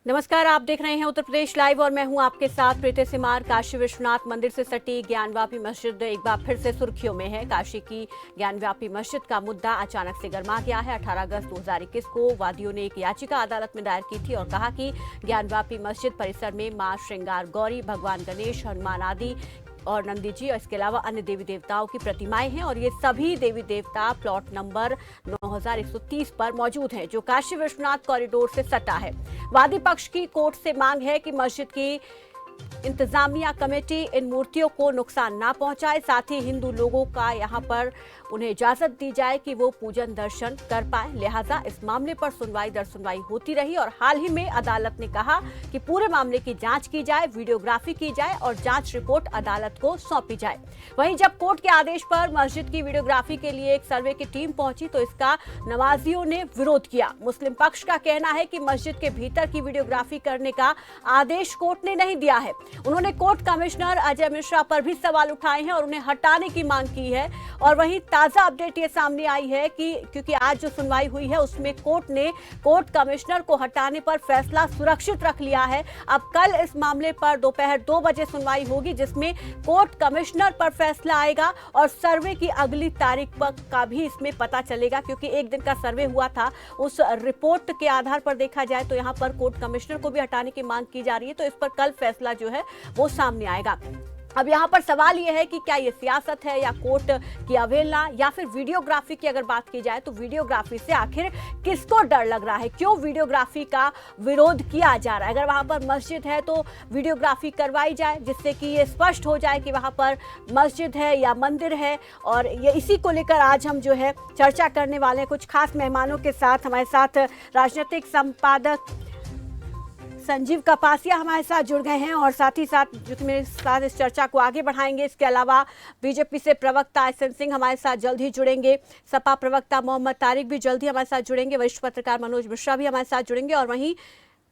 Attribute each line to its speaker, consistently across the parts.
Speaker 1: नमस्कार, आप देख रहे हैं उत्तर प्रदेश लाइव और मैं हूं आपके साथ प्रीति सिमार। काशी विश्वनाथ मंदिर से सटी ज्ञानवापी मस्जिद एक बार फिर से सुर्खियों में है। काशी की ज्ञानवापी मस्जिद का मुद्दा अचानक से गर्मा गया है। 18 अगस्त 2021 को वादियों ने एक याचिका अदालत में दायर की थी और कहा कि ज्ञानवापी मस्जिद परिसर में मां श्रृंगार गौरी, भगवान गणेश, हनुमान आदि और नंदी जी और इसके अलावा अन्य देवी देवताओं की प्रतिमाएं हैं और ये सभी देवी देवता प्लॉट नंबर 9130 पर मौजूद हैं, जो काशी विश्वनाथ कॉरिडोर से सटा है। वादी पक्ष की कोर्ट से मांग है कि मस्जिद की इंतजामिया कमेटी इन मूर्तियों को नुकसान ना पहुंचाए, साथ ही हिंदू लोगों का यहां पर उन्हें इजाजत दी जाए कि वो पूजन दर्शन कर पाए। लिहाजा इस मामले पर सुनवाई दर सुनवाई होती रही और हाल ही में अदालत ने कहा कि पूरे मामले की जांच की जाए, वीडियोग्राफी की जाए और जांच रिपोर्ट अदालत को सौंपी जाए। वहीं जब कोर्ट के आदेश पर मस्जिद की वीडियोग्राफी के लिए एक सर्वे की टीम पहुंची तो इसका नमाजियों ने विरोध किया। मुस्लिम पक्ष का कहना है कि मस्जिद के भीतर की वीडियोग्राफी करने का आदेश कोर्ट ने नहीं दिया है। उन्होंने कोर्ट कमिश्नर अजय मिश्रा पर भी सवाल उठाए हैं और उन्हें हटाने की मांग की है। और वहीं ताजा अपडेट ये सामने आई है कि क्योंकि आज जो सुनवाई हुई है उसमें कोर्ट ने कोर्ट कमिश्नर को हटाने पर फैसला सुरक्षित रख लिया है। अब कल इस मामले पर दोपहर 2 बजे सुनवाई होगी, जिसमें कोर्ट कमिश्नर पर फैसला आएगा और सर्वे की अगली तारीख का भी इसमें पता चलेगा, क्योंकि एक दिन का सर्वे हुआ था। उस रिपोर्ट के आधार पर देखा जाए तो यहाँ पर कोर्ट कमिश्नर को भी हटाने की मांग की जा रही है, तो इस पर कल फैसला जो है वो सामने आएगा। अब यहाँ पर सवाल यह है कि क्या ये सियासत है या कोर्ट की अवहेलना या फिर वीडियोग्राफी की अगर बात की जाए तो वीडियोग्राफी से आखिर किसको डर लग रहा है, क्यों वीडियोग्राफी का विरोध किया जा रहा है। अगर वहाँ पर मस्जिद है तो वीडियोग्राफी करवाई जाए, जिससे कि ये स्पष्ट हो जाए कि वहाँ पर मस्जिद है या मंदिर है। और ये इसी को लेकर आज हम जो है चर्चा करने वाले हैं कुछ खास मेहमानों के साथ। हमारे साथ राजनीतिक संपादक संजीव कपासिया हमारे साथ जुड़ गए हैं और साथ ही साथ जो कि मेरे साथ इस चर्चा को आगे बढ़ाएंगे। इसके अलावा बीजेपी से प्रवक्ता एसएन सिंह हमारे साथ जल्द ही जुड़ेंगे, सपा प्रवक्ता मोहम्मद तारिक भी जल्द ही हमारे साथ जुड़ेंगे, वरिष्ठ पत्रकार मनोज मिश्रा भी हमारे साथ जुड़ेंगे और वहीं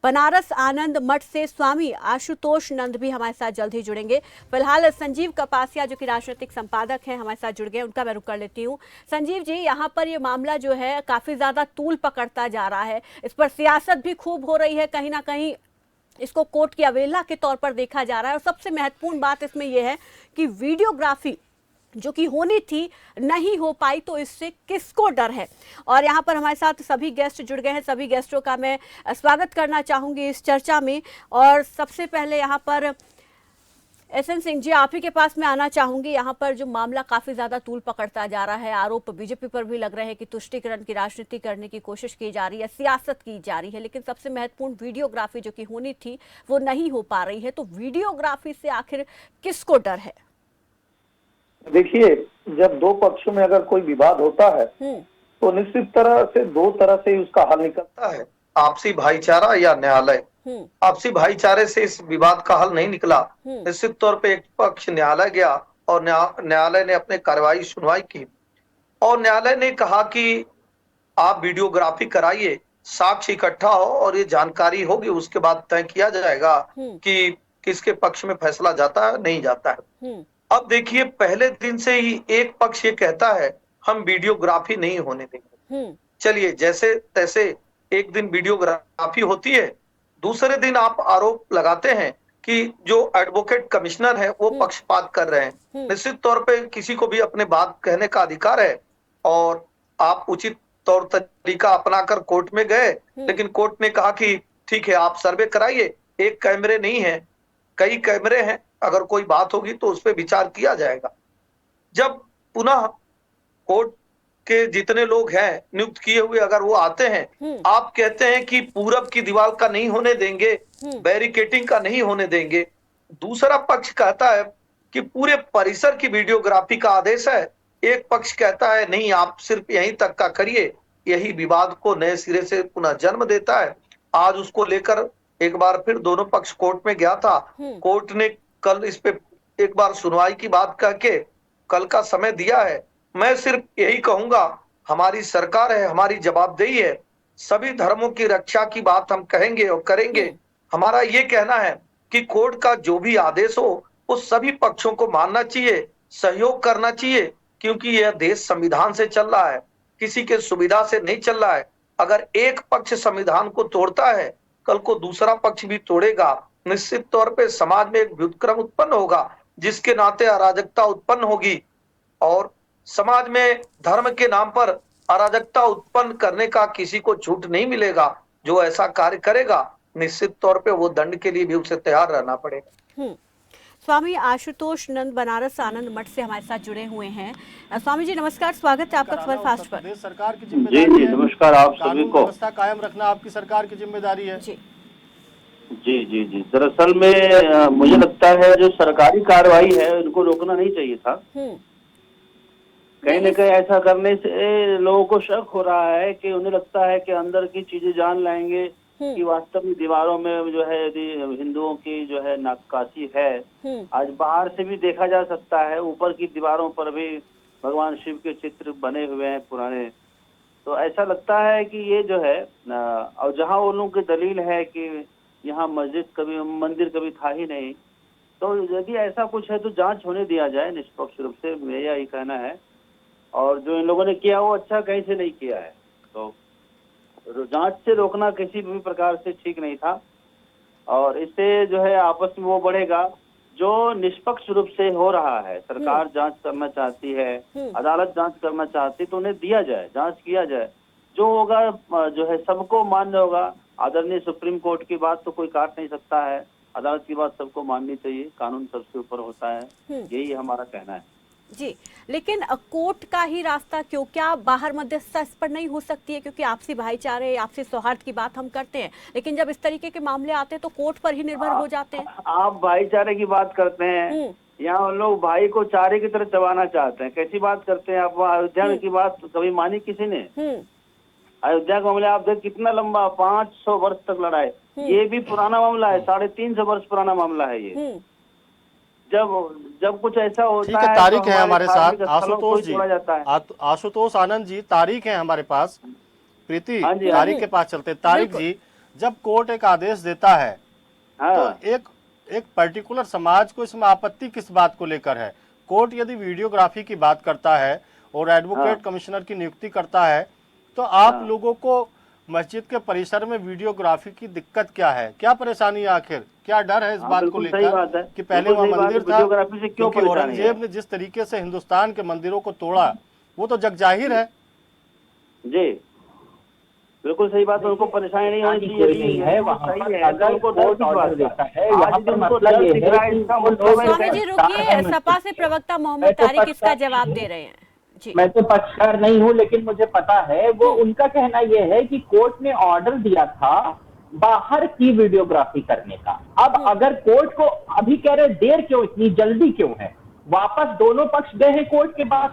Speaker 1: बनारस आनंद मठ से स्वामी आशुतोष नंद भी हमारे साथ जल्द ही जुड़ेंगे। फिलहाल संजीव कपासिया जो कि राजनीतिक संपादक हैं हमारे साथ जुड़ गए, उनका मैं रुख कर लेती हूँ। संजीव जी, यहाँ पर ये मामला जो है काफी ज्यादा तूल पकड़ता जा रहा है, इस पर सियासत भी खूब हो रही है, कहीं ना कहीं इसको कोर्ट की अवहेलना के तौर पर देखा जा रहा है। और सबसे महत्वपूर्ण बात इसमें यह है कि वीडियोग्राफी जो कि होनी थी नहीं हो पाई, तो इससे किसको डर है। और यहाँ पर हमारे साथ सभी गेस्ट जुड़ गए हैं, सभी गेस्टों का मैं स्वागत करना चाहूंगी इस चर्चा में। और सबसे पहले यहाँ पर एसएन सिंह जी, आप ही के पास मैं आना चाहूंगी। यहाँ पर जो मामला काफी ज्यादा तूल पकड़ता जा रहा है, आरोप बीजेपी पर भी लग रहे हैं कि तुष्टीकरण की राजनीति करने की कोशिश की जा रही है, सियासत की जा रही है, लेकिन सबसे महत्वपूर्ण वीडियोग्राफी जो कि होनी थी वो नहीं हो पा रही है। तो वीडियोग्राफी से आखिर किसको डर है?
Speaker 2: देखिए, जब दो पक्षों में अगर कोई विवाद होता है तो निश्चित तरह से दो तरह से ही उसका हल निकलता है, आपसी भाईचारा या न्यायालय। आपसी भाईचारे से इस विवाद का हल नहीं निकला। निश्चित तौर पे एक पक्ष न्यायालय गया और न्यायालय ने अपने कार्रवाई सुनवाई की और न्यायालय ने कहा कि आप वीडियोग्राफी कराइए, साक्ष्य इकट्ठा हो और ये जानकारी होगी, उसके बाद तय किया जाएगा कि किसके पक्ष में फैसला जाता है नहीं जाता है। अब देखिए, पहले दिन से ही एक पक्ष ये कहता है हम वीडियोग्राफी नहीं होने देंगे। चलिए, जैसे तैसे एक दिन वीडियोग्राफी होती है, दूसरे दिन आप आरोप लगाते हैं कि जो एडवोकेट कमिश्नर है वो पक्षपात कर रहे हैं। निश्चित तौर पे किसी को भी अपने बात कहने का अधिकार है और आप उचित तौर तरीका अपनाकर कोर्ट में गए, लेकिन कोर्ट ने कहा कि ठीक है, आप सर्वे कराइए, एक कैमरे नहीं है, कई कैमरे हैं, अगर कोई बात होगी तो उस पर विचार किया जाएगा। जब पुनः कोर्ट के जितने लोग हैं नियुक्त किए हुए अगर वो आते हैं, आप कहते हैं कि पूरब की दीवार का नहीं होने देंगे, बैरिकेटिंग का नहीं होने देंगे। दूसरा पक्ष कहता है कि पूरे परिसर की वीडियोग्राफी का आदेश है, एक पक्ष कहता है नहीं, आप सिर्फ यहीं तक का करिए। यही विवाद को नए सिरे से पुनः जन्म देता है। आज उसको लेकर एक बार फिर दोनों पक्ष कोर्ट में गया था। कोर्ट ने कल इस पे एक बार सुनवाई की बात करके कल का समय दिया है। मैं सिर्फ यही कहूंगा, हमारी सरकार है, हमारी जवाबदेही है, सभी धर्मों की रक्षा की बात हम कहेंगे और करेंगे। हमारा ये कहना है कि कोर्ट का जो भी आदेश हो वो सभी पक्षों को मानना चाहिए, सहयोग करना चाहिए, क्योंकि यह देश संविधान से चल रहा है, किसी के सुविधा से नहीं चल रहा है। अगर एक पक्ष संविधान को तोड़ता है कल को दूसरा पक्ष भी तोड़ेगा, निश्चित तौर पे समाज में एक व्युत्क्रम उत्पन्न होगा, जिसके नाते अराजकता उत्पन्न होगी और समाज में धर्म के नाम पर अराजकता उत्पन्न करने का किसी को छूट नहीं मिलेगा। जो ऐसा कार्य करेगा निश्चित तौर पे वो दंड के लिए भी उसे तैयार रहना पड़ेगा।
Speaker 1: स्वामी आशुतोष नंद बनारस आनंद मठ से हमारे साथ जुड़े हुए हैं। स्वामी जी नमस्कार, स्वागत है आपका सुपरफास्ट पर।
Speaker 3: सरकार की जिम्मेदारी
Speaker 4: जी नमस्कार आप सभी को।
Speaker 3: व्यवस्था कायम रखना आपकी सरकार की जिम्मेदारी है।
Speaker 1: जी
Speaker 4: जी जी जी दरअसल में मुझे लगता है जो सरकारी कार्रवाई है उनको रोकना नहीं चाहिए था। कहीं न कहीं ऐसा करने से लोगों को शक हो रहा है कि उन्हें लगता है कि अंदर की चीजें जान लाएंगे कि वास्तव में दीवारों में जो है यदि हिंदुओं की जो है नक्काशी है, आज बाहर से भी देखा जा सकता है, ऊपर की दीवारों पर भी भगवान शिव के चित्र बने हुए हैं पुराने। तो ऐसा लगता है कि ये जो है और जहाँ वो लोगों की दलील है कि यहाँ मंदिर कभी था ही नहीं, तो यदि ऐसा कुछ है तो जांच होने दिया जाए निष्पक्ष रूप से, मेरा यही कहना है। और जो इन लोगों ने किया वो अच्छा कहीं से नहीं किया है, तो जांच से रोकना किसी भी प्रकार से ठीक नहीं था। और इससे जो है आपस में वो बढ़ेगा जो निष्पक्ष रूप से हो रहा है। सरकार जांच करना चाहती है, अदालत जांच करना चाहती, तो उन्हें दिया जाए, जांच किया जाए, जो होगा जो है सबको मान्य होगा। आदरणीय सुप्रीम कोर्ट की बात तो कोई काट नहीं सकता है, अदालत की बात सबको माननी चाहिए, कानून सबसे ऊपर होता है, यही हमारा कहना है।
Speaker 1: जी, लेकिन कोर्ट का ही रास्ता क्यों, क्या बाहर मध्यस्थता इस पर नहीं हो सकती है? क्योंकि आपसी भाईचारे, आपसी सौहार्द की बात हम करते हैं, लेकिन जब इस तरीके के मामले आते हैं तो कोर्ट पर ही निर्भर हो जाते हैं।
Speaker 4: आप भाईचारे की बात करते हैं, यहाँ लोग भाई को चारे की तरह चबाना चाहते हैं। कैसी बात करते हैं आप? अयोध्या की बात कभी मानी किसी ने? अयोध्या का मामला आप देख कितना लंबा, 500 वर्ष तक लड़ाई, ये भी पुराना मामला है, 350 वर्ष पुराना मामला है ये। जब कुछ ऐसा होता है,
Speaker 3: तारीख है हमारे साथ आशुतोष जी, आशुतोष आनंद जी, तारीख है हमारे पास। प्रीति तारीख के पास चलते। तारीख जी, जब कोर्ट एक आदेश देता है तो एक पर्टिकुलर समाज को इसमें आपत्ति किस बात को लेकर है? कोर्ट यदि वीडियोग्राफी की बात करता है और एडवोकेट कमिश्नर की नियुक्ति करता है, तो आप लोगों को मस्जिद के परिसर में वीडियोग्राफी की दिक्कत क्या है? क्या परेशानी है? आखिर क्या डर है इस बात को लेकर कि पहले वहाँ मंदिर था? क्योंकि औरंगजेब ने जिस तरीके से हिंदुस्तान के मंदिरों को तोड़ा वो तो जग जाहिर है।
Speaker 4: जी बिल्कुल सही बात है, उनको परेशानी नहीं होनी चाहिए है।
Speaker 1: स्वामी जी रुकिए, सपा से प्रवक्ता मोहम्मद तारिक इसका जवाब दे रहे हैं।
Speaker 5: मैं तो पक्षकार नहीं हूँ, लेकिन मुझे पता है वो उनका कहना यह है कि कोर्ट ने ऑर्डर दिया था बाहर की वीडियोग्राफी करने का। अब अगर कोर्ट को अभी कह रहे देर क्यों, इतनी जल्दी क्यों है? वापस दोनों पक्ष गए हैं कोर्ट के पास।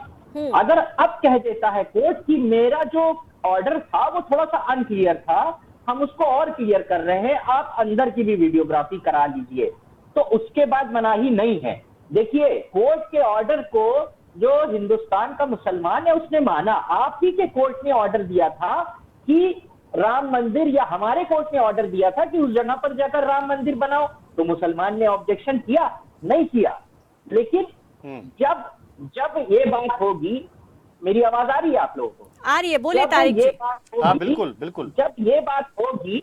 Speaker 5: अगर अब कह देता है कोर्ट कि मेरा जो ऑर्डर था वो थोड़ा सा अनक्लियर था, हम उसको और क्लियर कर रहे हैं, आप अंदर की भी वीडियोग्राफी करा लीजिए, तो उसके बाद मनाही नहीं है। देखिए, कोर्ट के ऑर्डर को जो हिंदुस्तान का मुसलमान है उसने माना। आप ही के कोर्ट ने ऑर्डर दिया था कि राम मंदिर, या हमारे कोर्ट ने ऑर्डर दिया था कि उस जगह पर जाकर राम मंदिर बनाओ, तो मुसलमान ने ऑब्जेक्शन किया? नहीं किया। लेकिन जब ये बात होगी, मेरी आवाज आ रही है आप लोगों को?
Speaker 1: आ रही है, बोलिए तारिक जी।
Speaker 3: हाँ बिल्कुल बिल्कुल।
Speaker 5: जब ये बात होगी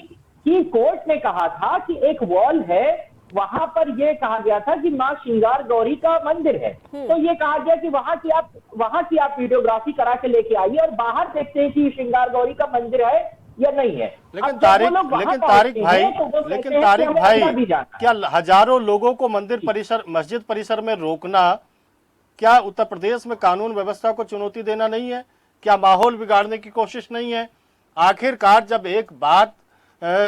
Speaker 5: कि कोर्ट ने कहा था कि एक वॉल है, वहां पर ये कहा गया था कि माँ श्रृंगार गौरी का मंदिर है, तो ये कहा गया कि वहां की आप वीडियोग्राफी करा के लेके आइए और बाहर देखते हैं कि श्रृंगार गौरी का मंदिर है या नहीं है।
Speaker 3: लेकिन तारिक भाई क्या हजारों लोगों को मस्जिद परिसर में रोकना क्या उत्तर प्रदेश में कानून व्यवस्था को चुनौती देना नहीं है? क्या माहौल बिगाड़ने की कोशिश नहीं है? आखिरकार जब एक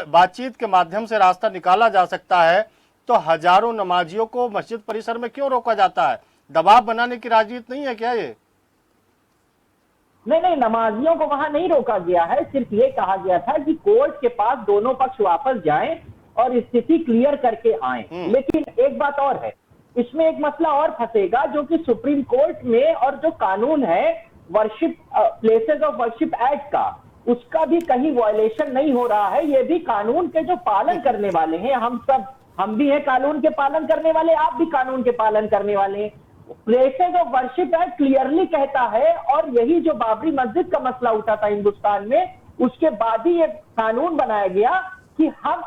Speaker 3: बातचीत के माध्यम से रास्ता निकाला जा सकता है तो हजारों नमाजियों को मस्जिद परिसर में क्यों रोका जाता है? दबाव बनाने की राजनीति नहीं है क्या ये?
Speaker 5: नहीं, नमाजियों को वहां नहीं रोका गया है, सिर्फ ये कहा गया था कि कोर्ट के पास दोनों पक्ष वापस जाएं और स्थिति क्लियर करके आएं। लेकिन एक बात और है, इसमें एक मसला और फंसेगा, जो कि सुप्रीम कोर्ट में और जो कानून है worship places of worship act का, उसका भी कहीं वायलेशन नहीं हो रहा है। ये भी कानून के जो पालन करने वाले हैं, हम भी हैं कानून के पालन करने वाले, आप भी कानून के पालन करने वाले हैं। Places of worship act clearly कहता है, और यही जो बाबरी मस्जिद का मसला उठा था हिंदुस्तान में, उसके बाद ही ये कानून बनाया गया कि हम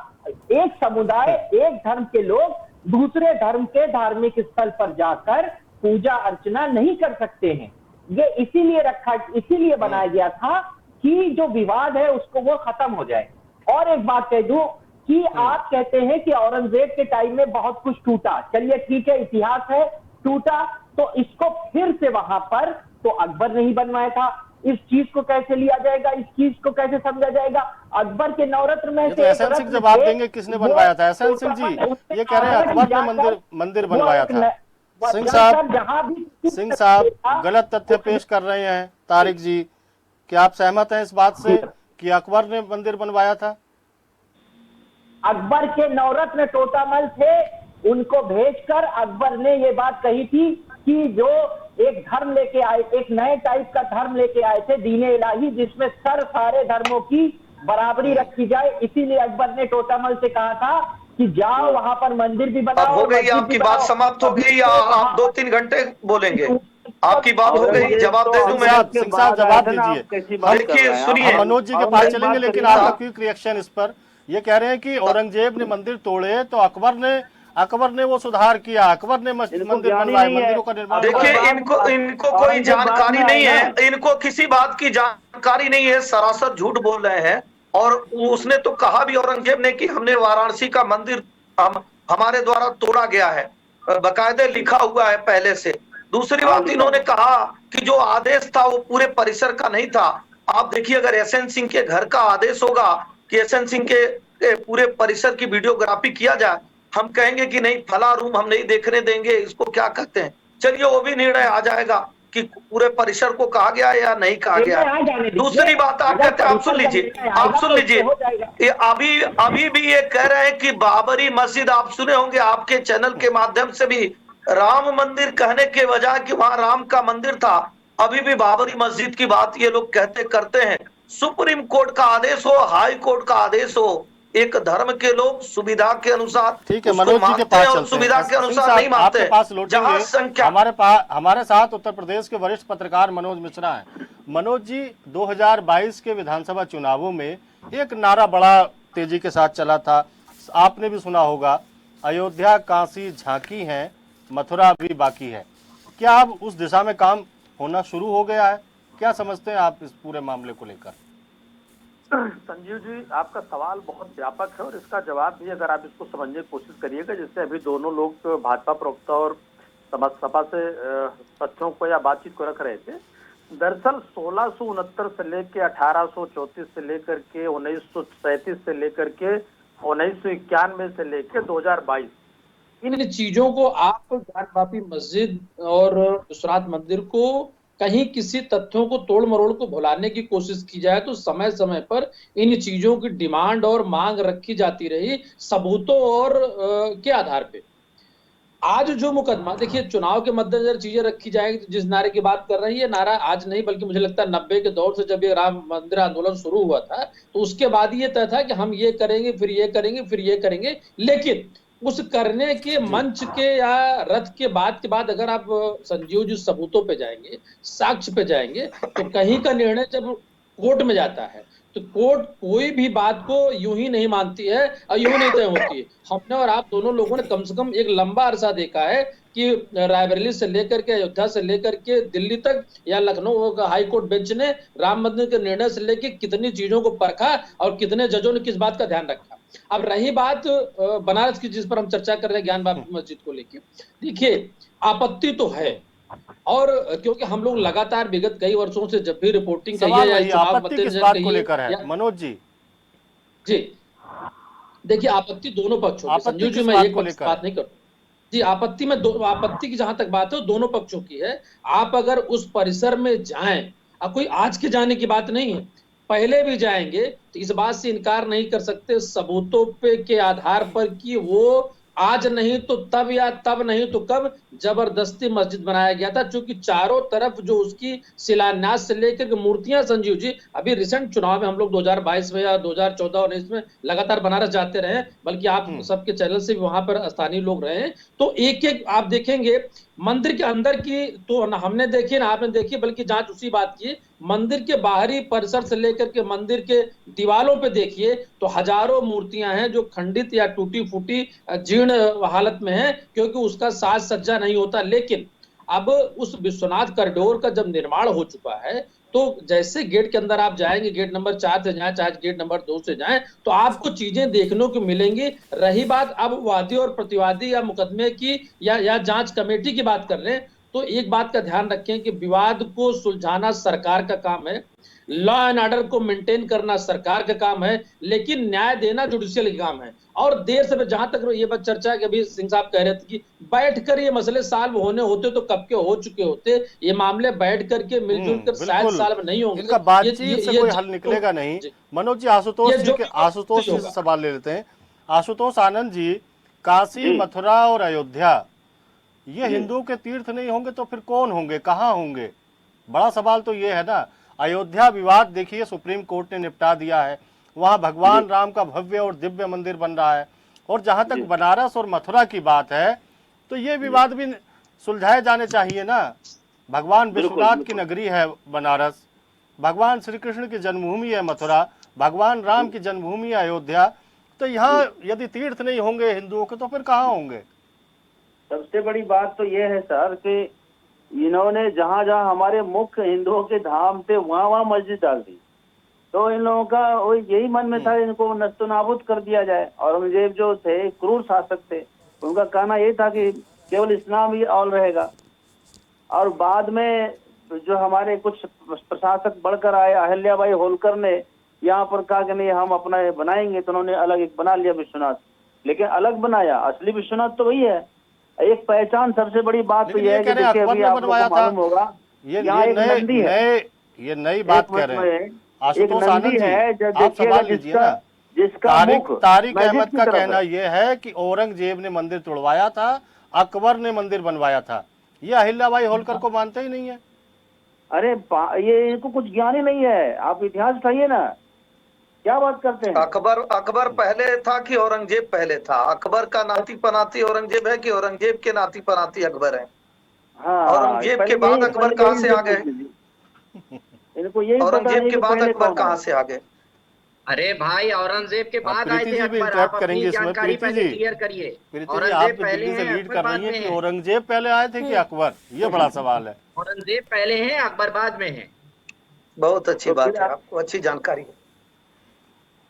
Speaker 5: एक समुदाय, एक धर्म के लोग दूसरे धर्म के धार्मिक स्थल पर जाकर पूजा अर्चना नहीं कर सकते हैं। ये इसीलिए बनाया गया था कि जो विवाद है उसको वो खत्म हो जाए। और एक बात कह दूं कि आप कहते हैं कि औरंगजेब के टाइम में बहुत कुछ टूटा, चलिए ठीक है, इतिहास है, टूटा, तो इसको फिर से वहां पर तो अकबर ने ही बनवाया था। इस चीज को कैसे लिया जाएगा, इस चीज को कैसे समझा जाएगा? अकबर के नवरत्न में से
Speaker 3: एहसान सिंह जवाब देंगे किसने बनवाया था। एहसान सिंह जी ये कह रहे हैं अकबर ने मंदिर बनवाया था। सिंह साहब गलत तथ्य पेश कर रहे हैं। तारिक जी, क्या आप सहमत हैं इस बात से कि अकबर ने मंदिर बनवाया था?
Speaker 5: अकबर के नवरत्न टोटामल थे, उनको भेजकर अकबर ने ये बात कही थी कि जो एक धर्म लेके आए, एक नए टाइप का धर्म लेके आए थे, दीने इलाही, जिसमें सारे धर्मों की बराबरी रखी जाए। इसीलिए अकबर ने टोटामल से कहा था कि जाओ वहां पर मंदिर भी बनाओ।
Speaker 2: हो गई आपकी बात, समाप्त हो गई या आप 2-3 घंटे बोलेंगे? आपकी बात हो गई, जवाब दे दूं मैं?
Speaker 3: सिंह साहब जवाब दीजिए।
Speaker 2: देखिए सुनिए,
Speaker 3: मनोज जी के पास चलेंगे, लेकिन आपका क्विक रिएक्शन इस पर। ये कह रहे हैं कि औरंगजेब ने मंदिर तोड़े तो अकबर ने वो सुधार किया, अकबर ने मंदिर बनवाए, मंदिरों का निर्माण।
Speaker 2: देखिए इनको कोई जानकारी नहीं है, इनको किसी बात की जानकारी नहीं है, सरासर झूठ बोल रहे हैं। और उसने तो कहा भी औरंगजेब ने कि हमने वाराणसी का मंदिर हमारे द्वारा तोड़ा गया है, बकायदे लिखा हुआ है पहले से। दूसरी बात, इन्होंने कहा कि जो आदेश था वो पूरे परिसर का नहीं था। आप देखिए, अगर एसएन सिंह के घर का आदेश होगा कि एसएन सिंह के पूरे परिसर की वीडियोग्राफी किया जाए, हम कहेंगे कि नहीं, फला रूम हम नहीं देखने देंगे, इसको क्या कहते हैं। चलिए वो भी निर्णय आ जाएगा कि पूरे परिसर को कहा गया या नहीं कहा गया। दूसरी बात आप कहते हैं, आप सुन लीजिए, ये अभी भी ये कह रहे हैं कि बाबरी मस्जिद, आप सुने होंगे आपके चैनल के माध्यम से भी, राम मंदिर कहने के बजाय कि वहां राम का मंदिर था, अभी भी बाबरी मस्जिद की बात ये लोग करते हैं। सुप्रीम कोर्ट का आदेश हो, हाई कोर्ट का आदेश हो, एक धर्म के लोग सुविधा के अनुसार,
Speaker 3: ठीक है, मनोज जी के पास चलते हैं।
Speaker 2: सुविधा के अनुसार नहीं मानते।
Speaker 3: आपके पास लौटेंगे। हमारे साथ उत्तर प्रदेश के वरिष्ठ पत्रकार मनोज मिश्रा हैं। मनोज जी, 2022 के विधानसभा चुनावों में एक नारा बड़ा तेजी के साथ चला था, आपने भी सुना होगा, अयोध्या काशी झांकी है, मथुरा अभी बाकी है। क्या अब उस दिशा में काम होना शुरू हो गया है? क्या समझते हैं आप इस पूरे मामले को लेकर?
Speaker 6: संजीव जी, आपका सवाल बहुत व्यापक है और इसका जवाब भी अगर आप इसको समझने की कोशिश करिएगा, जैसे अभी दोनों लोग भाजपा प्रवक्ता और सपा से तथ्यों को या बातचीत को रख रहे थे। दरअसल 1669 से लेकर 1834 से लेकर के 1937 से लेकर के 1991 से लेकर 2022,
Speaker 7: इन चीजों को आप ज्ञानवापी मस्जिद और विश्वनाथ मंदिर को कहीं किसी तथ्यों को तोड़ मरोड़ को भुलाने की कोशिश की जाए तो समय समय पर इन चीजों की डिमांड और मांग रखी जाती रही सबूतों और के आधार पे। आज जो मुकदमा, देखिए, चुनाव के मद्देनजर चीजें रखी जाएगी, तो जिस नारे की बात कर रही है, नारा आज नहीं बल्कि मुझे लगता है 90 के दौर से जब ये राम मंदिर आंदोलन शुरू हुआ था तो उसके बाद ये तय था कि हम ये करेंगे, फिर ये करेंगे, फिर ये करेंगे। लेकिन उस करने के मंच के या रथ के बाद अगर आप संजीव जी सबूतों पे जाएंगे, साक्ष्य पे जाएंगे, तो कहीं का निर्णय जब कोर्ट में जाता है तो कोर्ट कोई भी बात को यूं ही नहीं मानती है और यूं नहीं तय होती है। हमने और आप दोनों लोगों ने कम से कम एक लंबा अरसा देखा है कि रायबरेली से लेकर के, अयोध्या से लेकर के दिल्ली तक या लखनऊ का हाई कोर्ट बेंच ने राम मंदिर के निर्णय से लेकर कितनी चीजों को परखा और कितने जजों ने किस बात का ध्यान रखा। अब रही बात बनारस की, जिस पर हम चर्चा कर रहे हैं, ज्ञानवापी मस्जिद को लेकर, देखिए आपत्ति तो है, और क्योंकि हम लोग लगातार विगत कई वर्षों से जब भी रिपोर्टिंग
Speaker 3: को लेकर है मनोज जी।
Speaker 7: जी देखिए, आपत्ति दोनों पक्षों की, संजीव जी मैं एक पक्ष बात नहीं करूँ जी, आपत्ति में आपत्ति की जहां तक बात है वो दोनों पक्षों की है। आप अगर उस परिसर में जाएं, अब कोई आज के जाने की बात नहीं है, पहले भी जाएंगे तो इस बात से इनकार नहीं कर सकते सबूतों पे के आधार पर कि वो आज नहीं तो तब या तब नहीं तो कब जबरदस्ती मस्जिद बनाया गया था। क्योंकि चारों तरफ जो उसकी शिलान्यास से लेकर मूर्तियां, संजीव जी, अभी रिसेंट चुनाव में हम लोग 2022 में या 2014-19 में लगातार बनारस जाते रहे, बल्कि आप सबके चैनल से भी वहां पर स्थानीय लोग रहे हैं, तो एक एक आप देखेंगे मंदिर के अंदर की तो हमने देखी ना, आपने देखी, बल्कि जांच उसी बात की। मंदिर के बाहरी परिसर से लेकर के मंदिर के दीवारों पे देखिए तो हजारों मूर्तियां हैं जो खंडित या टूटी फूटी जीर्ण हालत में है, क्योंकि उसका साज सज्जा नहीं होता। लेकिन अब उस विश्वनाथ कॉरिडोर का जब निर्माण हो चुका है, तो जैसे गेट के अंदर आप जाएंगे, गेट नंबर 4 से जाएं चाहे गेट नंबर 2 से जाएं, तो आपको चीजें देखने को मिलेंगी। रही बात अब वादी और प्रतिवादी या मुकदमे की या जांच कमेटी की बात कर रहे हैं, तो एक बात का ध्यान रखें कि विवाद को सुलझाना सरकार का काम है, लॉ एंड ऑर्डर को मेंटेन करना सरकार का काम है, लेकिन न्याय देना जुडिशियल का काम है। और देर से जहां तक ये बात चर्चा कि अभी सिंह साहब कह रहे थे कि बैठकर ये मसले सॉल्व होने होते तो कब के हो चुके होते। ये मामले बैठ करके मिलजुल कर शायद सॉल्व नहीं होंगे,
Speaker 3: इनका बातचीत से कोई हल निकलेगा नहीं। मनोज जी, आशुतोष जी से सवाल ले लेते हैं। आशुतोष आनंद जी, काशी, मथुरा और अयोध्या ये हिंदुओं के तीर्थ नहीं होंगे तो फिर कौन होंगे, कहाँ होंगे? बड़ा सवाल तो ये है ना। अयोध्या विवाद देखिए सुप्रीम कोर्ट ने निपटा दिया है, वहां भगवान राम का भव्य और दिव्य मंदिर बन रहा है। और जहां तक बनारस और मथुरा की बात है, तो ये विवाद भी सुलझाए जाने चाहिए ना। भगवान विश्वनाथ की नगरी है बनारस, भगवान श्री कृष्ण की जन्मभूमि है मथुरा, भगवान राम की जन्मभूमि है अयोध्या। तो यहाँ यदि तीर्थ नहीं होंगे हिंदुओं के तो फिर कहाँ होंगे?
Speaker 4: सबसे बड़ी बात तो ये है सर कि इन्होंने जहां जहां हमारे मुख्य हिंदुओं के धाम थे वहां वहां मस्जिद डाल दी, तो इन लोगों का यही मन में था इनको नस्तो नाबूद कर दिया जाए। औरंगजेब जो थे क्रूर शासक थे, उनका कहना ये था कि केवल इस्लाम ही ऑल रहेगा। और बाद में जो हमारे कुछ प्रशासक बढ़कर आए, अहिल्याबाई होलकर ने यहाँ पर कहा कि नहीं हम अपना बनाएंगे, तो उन्होंने अलग एक बना लिया विश्वनाथ। लेकिन अलग बनाया, असली विश्वनाथ तो वही है। एक पहचान सबसे बड़ी बात तो यह है कि देखिए अभी आपको मालूम होगा यहाँ एक नंदी है,
Speaker 3: ये नई बात कह रहे हैं
Speaker 4: एक नंदी है जो देखिएगा जिसका
Speaker 3: तारिक अहमद का कहना यह है कि औरंगजेब ने मंदिर तोड़वाया था, अकबर ने मंदिर बनवाया था। ये अहिल्याबाई होलकर को मानते ही नहीं है।
Speaker 4: अरे ये इनको कुछ ज्ञान ही नहीं है। आप इतिहास उठाइए ना, क्या बात करते हैं?
Speaker 2: अकबर पहले था कि औरंगजेब पहले था? अकबर का नाती पनाती औरंगजेब है कि औरंगजेब के नाती पनाती अकबर है?
Speaker 4: हाँ,
Speaker 2: औरंगजेब के बाद अकबर कहाँ से आ गए?
Speaker 4: इनको यही
Speaker 2: औरंगजेब के बाद अकबर कहाँ से आ गए?
Speaker 8: अरे भाई, औरंगजेब के बाद आए थे अकबर। आप अपनी जानकारी पहले क्लियर करिए।
Speaker 3: औरंगजेब पहले हैं, लीड कर रही है कि औरंगजेब पहले आए थे कि अकबर? ये बड़ा सवाल है।
Speaker 8: औरंगजेब पहले हैं, अकबर बाद में है।
Speaker 2: बहुत अच्छी बात है, आपको अच्छी जानकारी है।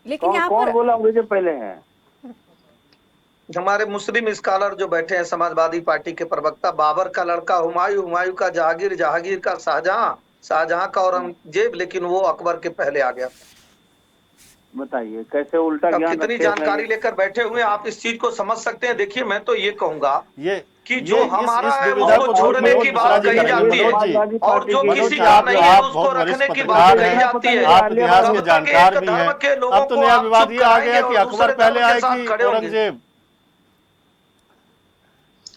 Speaker 1: लेकिन यहाँ
Speaker 4: कौन बोला जो पहले हैं?
Speaker 2: हमारे मुस्लिम स्कॉलर जो बैठे हैं, समाजवादी पार्टी के प्रवक्ता, बाबर का लड़का हुमायूं, हुमायूं का जहांगीर, जहांगीर का शाहजहां, शाहजहां का औरंगजेब, लेकिन वो अकबर के पहले आ गया।
Speaker 4: बताइए कैसे उल्टा ज्ञान?
Speaker 2: कितनी जानकारी लेकर बैठे हुए आप इस चीज को समझ सकते हैं। देखिए मैं तो ये कहूंगा कि जो हमारा है उसको छोड़ने की बात कही जाती है, और जो किसी का नहीं है उसको रखने की बात कही जाती है।
Speaker 3: आप इतिहास के जानकार भी हैं। अब तो नया विवाद ये आ गया कि अकबर पहले आए कि औरंगजेब।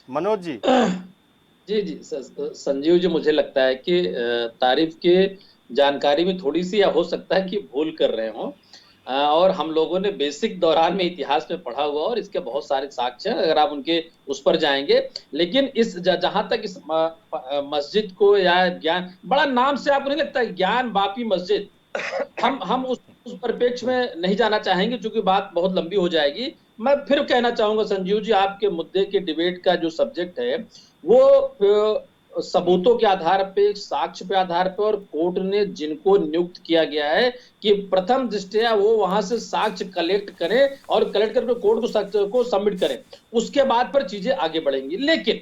Speaker 3: मनोज जी।
Speaker 7: जी संजीव जी, मुझे लगता है कि तारीफ के जानकारी में थोड़ी सी या हो सकता है कि भूल कर रहे हो, और हम लोगों ने बेसिक दौरान में इतिहास में पढ़ा हुआ और इसके बहुत सारे साक्ष्य हैं, अगर आप उनके उस पर जाएंगे। लेकिन इस जहां तक इस मस्जिद को या ज्ञान, बड़ा नाम से आपको नहीं लगता है ज्ञान वापी मस्जिद, हम उस परिप्रेक्ष्य में नहीं जाना चाहेंगे क्योंकि बात बहुत लंबी हो जाएगी। मैं फिर कहना चाहूंगा संजीव जी, आपके मुद्दे के डिबेट का जो सब्जेक्ट है वो सबूतों के आधार पे, साक्ष्य पे आधार पे, और कोर्ट ने जिनको नियुक्त किया गया है कि प्रथम दृष्टया वो वहां से साक्ष्य कलेक्ट करें और कलेक्ट करके कोर्ट को सबमिट करें, उसके बाद पर चीजें आगे बढ़ेंगी। लेकिन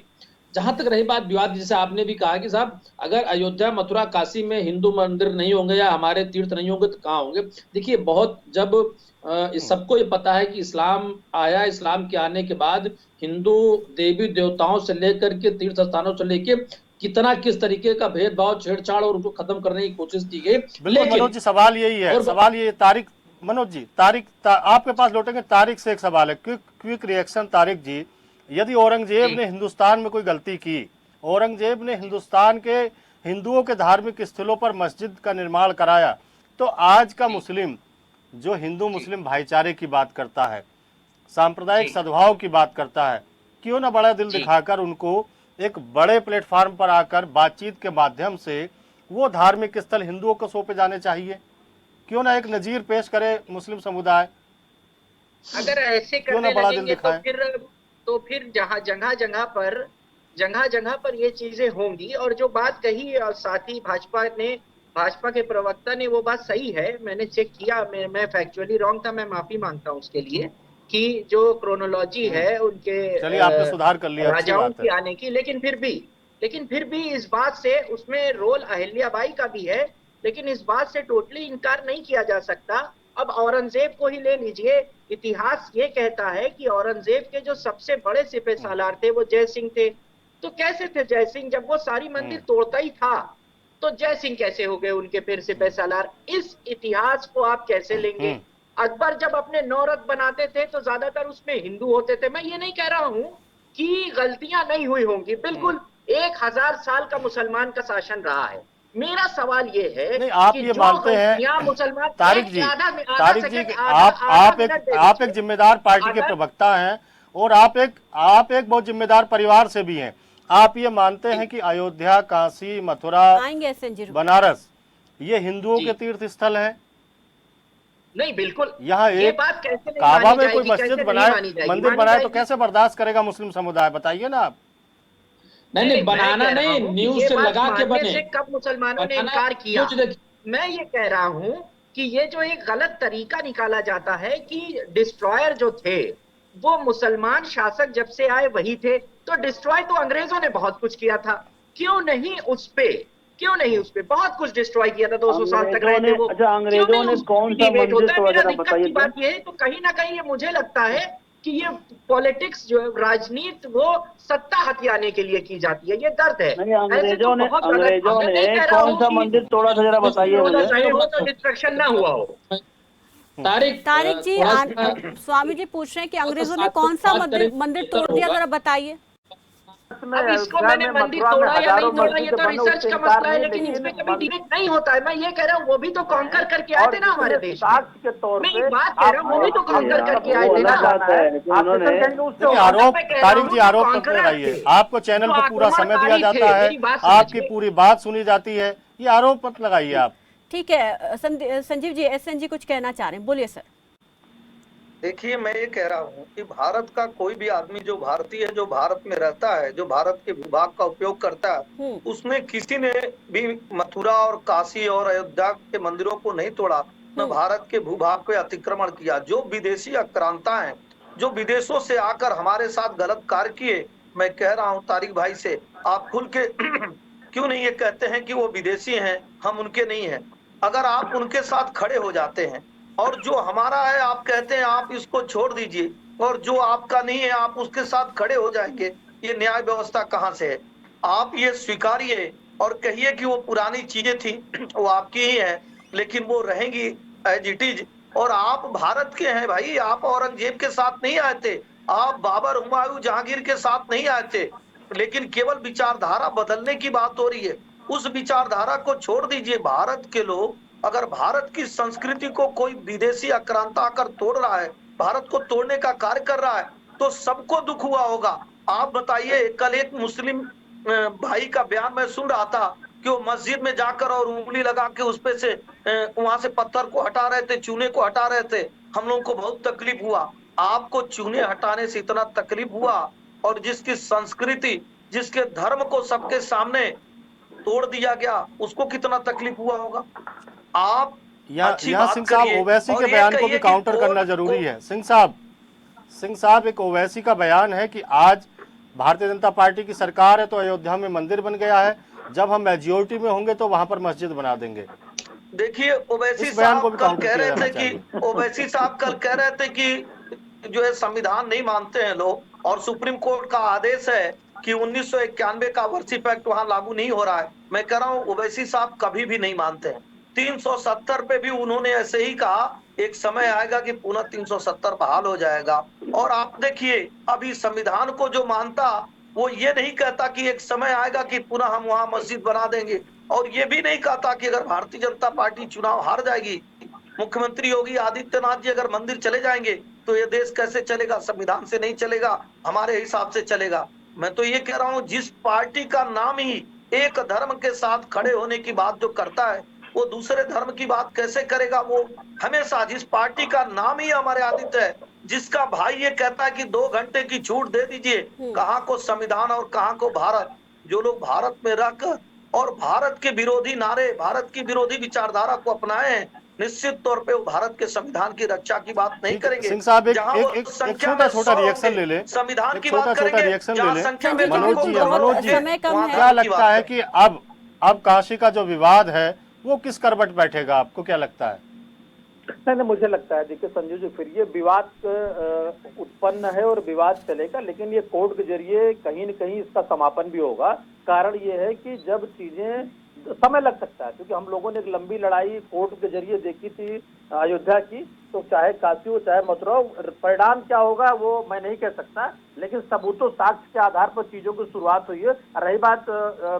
Speaker 7: जहां तक रही बात विवाद, जैसे आपने भी कहा कि साहब अगर अयोध्या, मथुरा, काशी में हिंदू मंदिर नहीं होंगे या हमारे तीर्थ नहीं होंगे तो कहाँ होंगे? देखिए बहुत जब सबको ये पता है कि इस्लाम आया, इस्लाम के आने के बाद हिंदू देवी देवताओं से लेकर के तीर्थ स्थानों से लेके किस तरीके का भेदभाव, छेड़छाड़ और उनको खत्म करने की कोशिश की गई।
Speaker 3: लेकिन मनोज जी सवाल यही है, सवाल ये तारिक, मनोज जी आपके पास लौटेंगे। तारिक से एक सवाल है, क्विक रिएक्शन तारिक जी। यदि औरंगजेब ने हिंदुस्तान में कोई गलती की, औरंगजेब ने हिंदुस्तान के हिंदुओं के धार्मिक स्थलों पर मस्जिद का निर्माण कराया, तो आज का मुस्लिम जो हिंदू मुस्लिम भाईचारे की बात करता है, सांप्रदायिक सद्भाव की बात करता है, क्यों ना बड़ा दिल दिखाकर उनको एक बड़े प्लेटफार्म पर आकर बातचीत के माध्यम से वो धार्मिक स्थल हिंदुओं को सौंपे जाने चाहिए। क्यों ना एक नजीर पेश करे मुस्लिम समुदाय,
Speaker 8: अगर ऐसे करने लगेंगे तो फिर जगह जगह पर ये चीजें होंगी। और जो बात कही साथी भाजपा के प्रवक्ता ने, वो बात सही है। मैंने चेक किया, मैं फैक्चुअली रॉन्ग था, मैं माफी मांगता हूं उसके लिए, कि जो क्रोनोलॉजी है उनके
Speaker 3: चलिए आपने सुधार कर लिया,
Speaker 8: राजाओं की आने की, लेकिन फिर भी इस बात से, उसमें रोल अहिल्याबाई का भी है, लेकिन इस बात से टोटली इनकार नहीं किया जा सकता। अब औरंगजेब को ही ले लीजिए, इतिहास ये कहता है कि औरंगजेब के जो सबसे बड़े सिपह सालार थे वो जय सिंह थे। तो कैसे थे जय सिंह? जब वो सारी मंदिर तोड़ता ही था, तो जय सिंह कैसे हो गए उनके फिर सिपह सालार? इस इतिहास को आप कैसे लेंगे? अकबर जब अपने नौरथ बनाते थे तो ज्यादातर उसमें हिंदू होते थे। मैं ये नहीं कह रहा हूं कि गलतियां नहीं हुई होंगी, बिल्कुल 1000 साल का मुसलमान का शासन रहा है। मेरा सवाल ये है,
Speaker 3: नहीं, आप ये मानते हैं
Speaker 8: मुसलमान,
Speaker 3: तारिक जी, आप एक जिम्मेदार पार्टी के प्रवक्ता हैं और आप एक बहुत जिम्मेदार परिवार से भी हैं। आप ये मानते हैं कि अयोध्या, काशी, मथुरा, बनारस ये हिंदुओं के तीर्थ स्थल हैं?
Speaker 8: नहीं, बिल्कुल।
Speaker 3: यहाँ एक
Speaker 8: बात कैसे
Speaker 3: काबा में कोई मस्जिद बनाए, मंदिर बनाए तो कैसे बर्दाश्त करेगा मुस्लिम समुदाय? बताइए ना आप।
Speaker 7: नहीं, बनाना नहीं, न्यूज से लगा के बने।
Speaker 8: कब मुसलमानों ने इनकार किया? मैं ये कह रहा हूं कि ये जो एक गलत तरीका निकाला जाता है कि डिस्ट्रॉयर जो थे वो मुसलमान शासक जब से आए वही थे, तो डिस्ट्रॉय तो अंग्रेजों ने बहुत कुछ किया था, क्यों नहीं उस पे बहुत कुछ डिस्ट्रॉय किया था। 200 साल तक रहे थे वो।
Speaker 4: अच्छा, अंग्रेजों ने कौन सा मंदिर तोड़ा जरा बताइए।
Speaker 8: बात ये है, तो कहीं ना कहीं ये मुझे लगता है कि ये पॉलिटिक्स जो है, राजनीति, वो सत्ता हथियाने के लिए की जाती है। ये दर्द है।
Speaker 4: अंग्रेजों ने कौन सा मंदिर तोड़ा था जरा बताइए मुझे।
Speaker 8: हो तो डिस्ट्रक्शन ना हुआ हो।
Speaker 1: तारिक जी, स्वामी जी पूछ रहे हैं कि अंग्रेजों ने कौन सा मंदिर तोड़ दिया, जरा बताइए।
Speaker 8: अब इसको मैंने मंदिर तोड़ा या नहीं तोड़ा, ये तो रिसर्च का मसला है, लेकिन इसमें कभी डिबेट नहीं होता है। मैं ये कह रहा हूँ, वो भी तो कॉन्कर करके आए थे ना हमारे देश में। मैं ये बात कह रहा हूँ, वो भी तो कॉन्कर करके आए थे ना।
Speaker 3: आरोप, तारिक जी आरोप मत लगाइए। आपको चैनल पर पूरा समय दिया जाता है, आपकी पूरी बात सुनी जाती है, ये आरोप मत लगाइए आप।
Speaker 1: ठीक है, संजीव जी, SN जी कुछ कहना चाह रहे हैं, बोलिए सर।
Speaker 2: देखिए, मैं ये कह रहा हूँ कि भारत का कोई भी आदमी जो भारतीय है, जो भारत में रहता है, जो भारत के भूभाग का उपयोग करता है, उसमें किसी ने भी मथुरा और काशी और अयोध्या के मंदिरों को नहीं तोड़ा, न भारत के भूभाग पे अतिक्रमण किया। जो विदेशी आक्रांता हैं, जो विदेशों से आकर हमारे साथ गलत कार्य किए, मैं कह रहा हूँ तारिक भाई से, आप खुल के क्यों नहीं ये कहते हैं कि वो विदेशी हैं, हम उनके नहीं हैं? अगर आप उनके साथ खड़े हो जाते हैं और जो हमारा है आप कहते हैं आप इसको छोड़ दीजिए, और जो आपका नहीं है आप उसके साथ खड़े हो जाएंगे, ये न्याय व्यवस्था कहाँ से है? आप ये स्वीकारिए और कहिए कि वो पुरानी चीजें थी, वो आपकी ही है, लेकिन वो रहेंगी एज इट इज। और आप भारत के हैं भाई, आप औरंगजेब के साथ नहीं आए थे, आप बाबर, हुमायूं, जहांगीर के साथ नहीं आए थे, लेकिन केवल विचारधारा बदलने की बात हो रही है। उस विचारधारा को छोड़ दीजिए। भारत के लोग, अगर भारत की संस्कृति को कोई विदेशी आक्रांता आकर तोड़ रहा है, भारत को तोड़ने का कार्य कर रहा है, तो सबको दुख हुआ होगा। आप बताइए, कल एक मुस्लिम भाई का बयान मैं सुन रहा था कि वो मस्जिद में जाकर और उंगली लगा के उस पे से वहां से पत्थर को हटा रहे थे, चूने को हटा रहे थे। हम लोगों को बहुत तकलीफ हुआ। आपको चूने हटाने से इतना तकलीफ हुआ, और जिसकी संस्कृति, जिसके धर्म को सबके सामने तोड़ दिया गया, उसको कितना तकलीफ हुआ होगा। आप
Speaker 3: यहाँ सिंह साहब, ओवैसी के बयान को भी काउंटर करना जरूरी है। सिंह साहब, एक ओवैसी का बयान है कि आज भारतीय जनता पार्टी की सरकार है तो अयोध्या में मंदिर बन गया है, जब हम मेजोरिटी में होंगे तो वहां पर मस्जिद बना देंगे।
Speaker 2: देखिए, ओवैसी साहब कल कह रहे थे कि जो है संविधान नहीं मानते हैं लोग, और सुप्रीम कोर्ट का आदेश है कि 1991 का वर्षिप एक्ट वहां लागू नहीं हो रहा है। मैं कह रहा हूँ, ओवैसी साहब कभी भी नहीं मानते हैं। 370 पे भी उन्होंने ऐसे ही कहा, एक समय आएगा कि पुनः 370 बहाल हो जाएगा। और आप देखिए, अभी संविधान को जो मानता, वो ये नहीं कहता कि एक समय आएगा कि पुनः हम वहां मस्जिद बना देंगे, और ये भी नहीं कहता कि अगर भारतीय जनता पार्टी चुनाव हार जाएगी, मुख्यमंत्री योगी आदित्यनाथ जी अगर मंदिर चले जाएंगे, तो ये देश कैसे चलेगा? संविधान से नहीं चलेगा, हमारे हिसाब से चलेगा। मैं तो ये कह रहा हूँ, जिस पार्टी का नाम ही एक धर्म के साथ खड़े होने की बात जो करता है, वो दूसरे धर्म की बात कैसे करेगा? वो हमेशा, जिस पार्टी का नाम ही हमारे आदित्य है, जिसका भाई ये कहता है कि 2 घंटे की छूट दे दीजिए, कहाँ को संविधान और कहाँ को भारत। जो लोग भारत में रहकर और भारत के विरोधी नारे, भारत की विरोधी विचारधारा को अपनाए हैं, निश्चित तौर पे वो भारत के संविधान की रक्षा की बात नहीं करेंगे।
Speaker 3: सिंह साहब एक
Speaker 2: संख्या
Speaker 3: छोटा रिएक्शन ले ले,
Speaker 2: संविधान की
Speaker 3: छोटा
Speaker 2: बात करेंगे,
Speaker 3: रिएक्शन ले ले।
Speaker 2: संख्या में
Speaker 3: मनोज जी,
Speaker 1: समय कम है।
Speaker 3: क्या लगता है कि अब काशी का जो विवाद है वो किस करवट बैठेगा, आपको क्या लगता है?
Speaker 6: नहीं, मुझे लगता है, देखिए संजू जी, फिर ये विवाद उत्पन्न है और विवाद चलेगा, लेकिन ये कोर्ट के जरिए कहीं न कहीं इसका समापन भी होगा। कारण ये है कि जब चीजें, समय लग सकता है, क्योंकि हम लोगों ने एक लंबी लड़ाई कोर्ट के जरिए देखी थी अयोध्या की, तो चाहे काशी हो चाहे मथुरा हो, परिणाम क्या होगा वो मैं नहीं कह सकता, लेकिन सबूतों साक्ष्य के आधार पर चीजों की शुरुआत हुई है। रही बात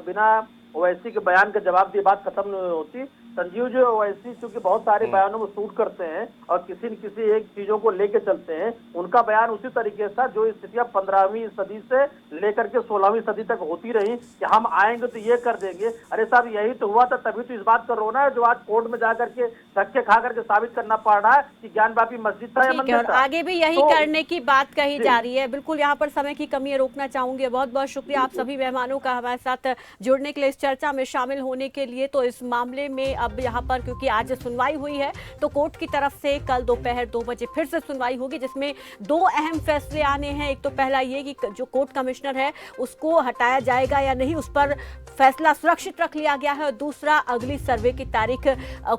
Speaker 6: बिना ओवैसी के बयान का जवाब दिए बात खत्म नहीं होती। संजीव जी ओवैसी चूंकि बहुत सारे बयानों में शूट करते हैं और किसी न किसी एक चीजों को लेके चलते हैं, उनका बयान उसी तरीके से था जो स्थितियां 15वीं सदी से लेकर के 16वीं सदी तक होती रही कि हम आएंगे तो ये कर देंगे। अरे साहब, यही तो हुआ था, तभी तो इस बात का रोना है जो आज कोर्ट में जाकर के धक्के खा करके साबित करना पड़ रहा है कि ज्ञानवापी मस्जिद था या मंदिर था।
Speaker 1: आगे भी यही करने की बात कही जा रही है। बिल्कुल, यहाँ पर समय की कमी है, रोकना चाहूंगी। बहुत बहुत शुक्रिया आप सभी मेहमानों का हमारे साथ जुड़ने के लिए, इस चर्चा में शामिल होने के लिए। तो इस मामले में अब यहाँ पर क्योंकि आज सुनवाई हुई है, तो कोर्ट की तरफ से कल दोपहर 2 बजे फिर से सुनवाई होगी, जिसमें 2 अहम फैसले आने हैं। एक तो पहला ये कि जो कोर्ट कमिश्नर है उसको हटाया जाएगा या नहीं, उस पर फैसला सुरक्षित रख लिया गया है, और दूसरा अगली सर्वे की तारीख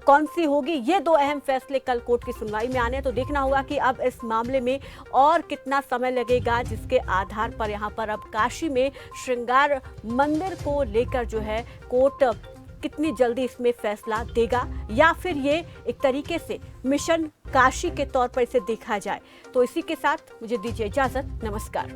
Speaker 1: कौन सी होगी। ये 2 अहम फैसले कल कोर्ट की सुनवाई में आने हैं। तो देखना होगा कि अब इस मामले में और कितना समय लगेगा, जिसके आधार पर यहाँ पर अब काशी में श्रृंगार मंदिर को लेकर जो है कोर्ट कितनी जल्दी इसमें फैसला देगा, या फिर ये एक तरीके से मिशन काशी के तौर पर इसे देखा जाए। तो इसी के साथ मुझे दीजिए इजाजत, नमस्कार।